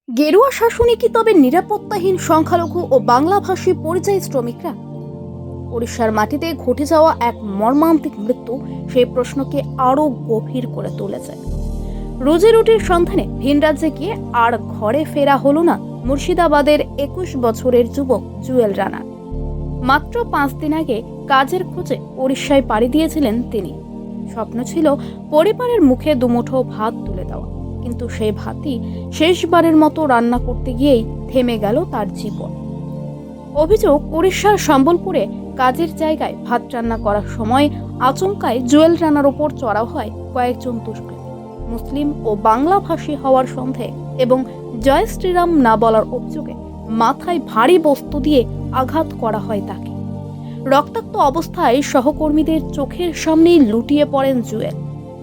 গেরুয়া শাসনে কি তবে নিরাপত্তাহীন সংখ্যালঘু ও বাংলাভাষী পরিযায়ী শ্রমিকরা? ওড়িশার মাটিতে ঘটে যাওয়া এক মর্মান্তিক মৃত্যু সেই প্রশ্নকে আরও গভীর করে তুলেছে। রোজি রুটির সন্ধানে ভিন রাজ্যে গিয়ে আর ঘরে ফেরা হলো না মুর্শিদাবাদের 21 বছরের যুবক জুয়েল রানা। মাত্র 5 দিন আগে কাজের খোঁজে ওড়িশায় পাড়ি দিয়েছিলেন তিনি। স্বপ্ন ছিল পরিবারের মুখে দুমুঠো ভাত তুলে দেওয়া, কিন্তু সেই ভাতই শেষবারের মতো রান্না করতে গিয়েই থেমে গেল তার জীবন। অভিযোগ, উড়িষ্যার সম্বলপুরে কাজের জায়গায় ভাত রান্না করার সময় আচমকায় জুয়েল রানার ওপর চড়াও হয় কয়েকজন দুষ্কৃতী। মুসলিম ও বাংলাভাষী হওয়ার সন্দেহে এবং জয় শ্রীরাম না বলার অভিযোগে মাথায় ভারী বস্তু দিয়ে আঘাত করা হয় তাকে। রক্তাক্ত অবস্থায় সহকর্মীদের চোখের সামনেই লুটিয়ে পড়েন জুয়েল।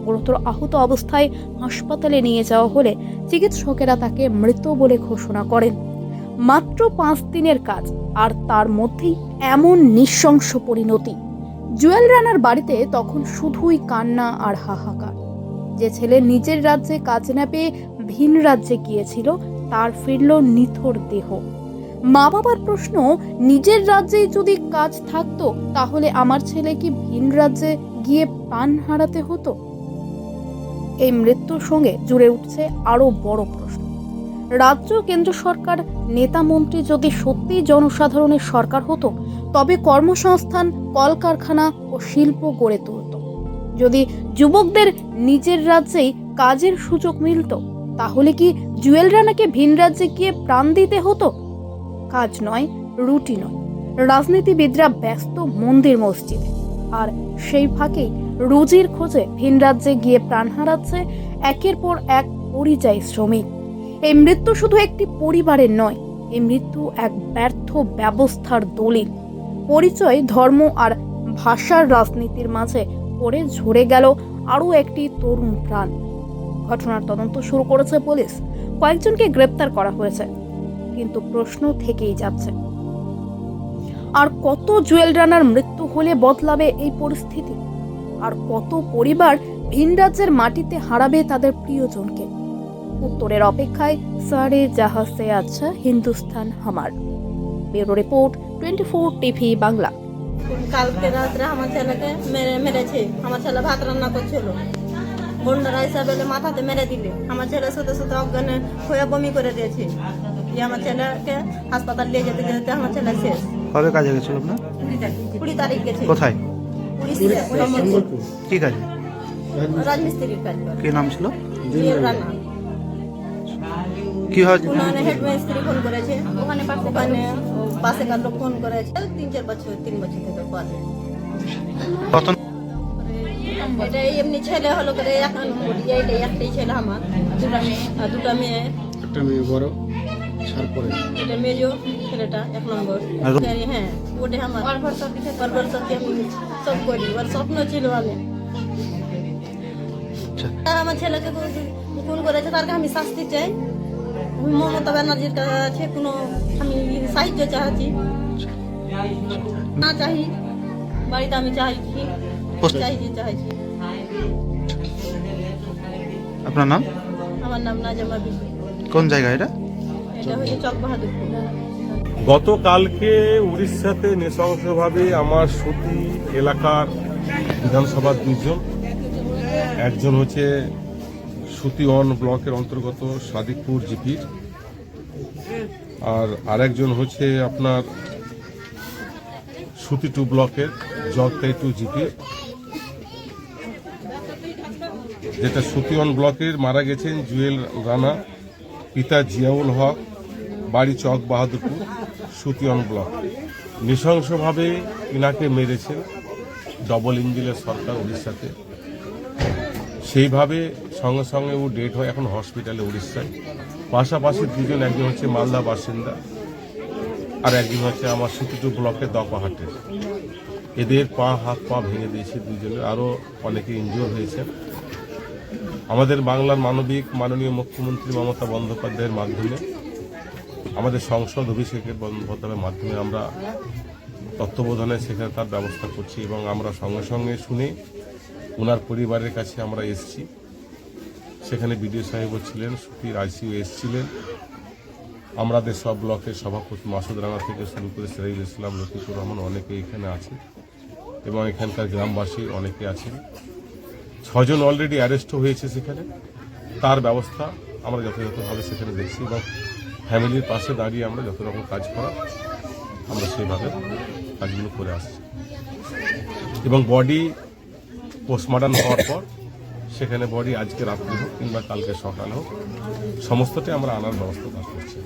গুরুতর আহত অবস্থায় হাসপাতালে নিয়ে যাওয়া হলে চিকিৎসকেরা তাকে মৃত বলে ঘোষণা করেন। মাত্র 5 দিনের কাজ, আর তার মধ্যেই এমন নৃশংস পরিণতি। জুয়েল রানার বাড়িতে তখন শুধুই কান্না আর হাহাকার। যে ছেলে নিজের রাজ্যে কাজ না পেয়ে ভিন রাজ্যে গিয়েছিল, তার ফিরল নিথর দেহ। মা বাবার প্রশ্ন, নিজের রাজ্যেই যদি কাজ থাকতো তাহলে আমার ছেলে কি ভিন রাজ্যে গিয়ে প্রাণ হারাতে হতো? এই মৃত্যুর সঙ্গে জুড়ে উঠছে আরো বড় প্রশ্ন। রাজ্য কেন্দ্র সরকার, নেতা মন্ত্রী যদি সত্যিই জনসাধারণের সরকার হতো, তবে কর্মসংস্থান, কলকারখানা ও শিল্প গড়ে তুলত। যদি যুবকদের নিজের রাজ্যেই কাজের সুযোগ মিলত, তাহলে কি জুয়েল রানাকে ভিন রাজ্যে গিয়ে প্রাণ দিতে হতো? কাজ নয়, রুটি নয়, রাজনীতিবিদরা ব্যস্ত মন্দির মসজিদে, আর সেই ফাঁকেই রুজির খোঁজে ভিন রাজ্যে গিয়ে প্রাণ হারাচ্ছে একের পর এক পরিযায়ী শ্রমিক। এই মৃত্যু শুধু একটি পরিবারের নয়, এই মৃত্যু এক ব্যর্থ ব্যবস্থার দলিল। পরিচয়, ধর্ম আর ভাষার রাজনীতির মাঝে পড়ে ঝরে গেল আরও একটি তরুণ প্রাণ। ঘটনার তদন্ত শুরু করেছে পুলিশ, কয়েকজনকে গ্রেপ্তার করা হয়েছে, কিন্তু প্রশ্ন থেকেই যাচ্ছে, আর কত জুয়েল রানার মৃত্যু হলে বদলাবে এই পরিস্থিতি? আর কত পরিবার ভিন রাজ্যের মাটিতে হারাবে তাদের প্রিয়জনকে? উত্তরের অপেক্ষায় সারে জাহাঁ সে আচ্ছা হিন্দুস্তান হামার। Bureau report, 24 TV Bangla. কালকে রাত্রে আমার ছেলেকে মেরেছে। আমার ছেলে ভাত রান্না করছিল, বন্ডারা হিসাবে মাথাতে মেরে দিলে আমার ছেলে সাথে সাথে অজ্ঞান হয়ে বমি করে দিয়েছে। আমার ছেলেকে হাসপাতাল নিয়ে যেতে যেতে আমার ছেলে শেষ। কবে কাজে গেছিল আপনার? 20 তারিখ গেছে। কোথায়? কি কাজে? রাজমিস্ত্রির কাজ করে। কি নাম ছিল? জুয়েল রানা। কি হয়েছে? ওখানে হেড মিস্ত্রি ফোন করেছে, ওখানে পাশেকার লোক ফোন করেছে। 3 বছর থেকে পরে কত? এটা এমনি ছেলে হলো করে 1 নম্বর, এইটাই একটাই ছেলে আমার। দুটা মেয়ে, একটা মেয়ে বড়, তারপরে এটা মেজো ছেলেটা 1 নম্বর। হ্যাঁ, ওটা আমার সত্যি আমি সব করি। ওর স্বপ্ন ছিল আমি, আর আমার ছেলেকে খুন করেছে, তারকে আমি শাস্তি চাই। মমতা ব্যানার্জির কাছে কোনো আমি সাহায্য চাচ্ছি, না চাই বাড়িতে আমি চাইছি। আপনার নাম? আমার নাম নাজমা বিবি। কোন জায়গা এটা? এটা হচ্ছে চক বাহাদুরপুর। গতকালকে উড়িষ্যাতে নৃশংসভাবে আমার সুতি এলাকার বিধানসভার 2 জন, একজন হচ্ছে সুতি 1 ব্লকের অন্তর্গত সাদিকপুর জিপির, আর আরেকজন হচ্ছে আপনার সুতি 2 ব্লকের জগতাই 2 জিপির। যেটা সুতি 1 ব্লকের মারা গেছেন জুয়েল রানা, পিতা জিয়াউল হক, বাড়ি চক বাহাদুরপুর, সুতি 1 ব্লক। নৃশংসভাবে ইনাকে মেরেছেন ডবল ইঞ্জিনের সরকার উড়িষ্যাতে। সেইভাবে সঙ্গে সঙ্গে ও ডেট হয় এখন হসপিটালে উড়িষ্যায়। পাশাপাশি 2 জন, একজন হচ্ছে মালদা বাসিন্দা আর একজন হচ্ছে আমার সুতি 2 ব্লকের দপাহাটের। এদের হাত পা ভেঙে দিয়েছে 2 জনের, আরও অনেকে ইনজিওর হয়েছেন। আমাদের বাংলার মাননীয় মুখ্যমন্ত্রী মমতা বন্দ্যোপাধ্যায়ের মাধ্যমে, আমাদের সংসদ অভিষেকের বন্দ্যোপাধ্যায়ের মাধ্যমে আমরা তত্ত্বাবধানে সেখানে তার ব্যবস্থা করছি, এবং আমরা সঙ্গে সঙ্গে শুনে ওনার পরিবারের কাছে আমরা এসেছি। সেখানে বিডিও সাহেবও ছিলেন, সুতির আইসিও এসেছিলেন, আমাদের সব ব্লকের সভাপতি মাসুদ রানা থেকে শুরু করে সিরাজুল ইসলাম, লতিফুর রহমান অনেকে এখানে আছে এবং এখানকার গ্রামবাসী অনেকে আছেন। 6 জন অলরেডি অ্যারেস্টও হয়েছে সেখানে। তার ব্যবস্থা আমরা যথাযথভাবে সেখানে দেখছি এবং ফ্যামিলির পাশে দাঁড়িয়ে আমরা যত রকম কাজ করা আমরা সেইভাবে কাজগুলো করে আসছি এবং বডি পোস্টমর্টম হওয়ার পর সেখানে বডি আজকে রাত্রি হোক কিংবা কালকে সকাল হোক সমস্তটাই আমরা আনার ব্যবস্থা করছি।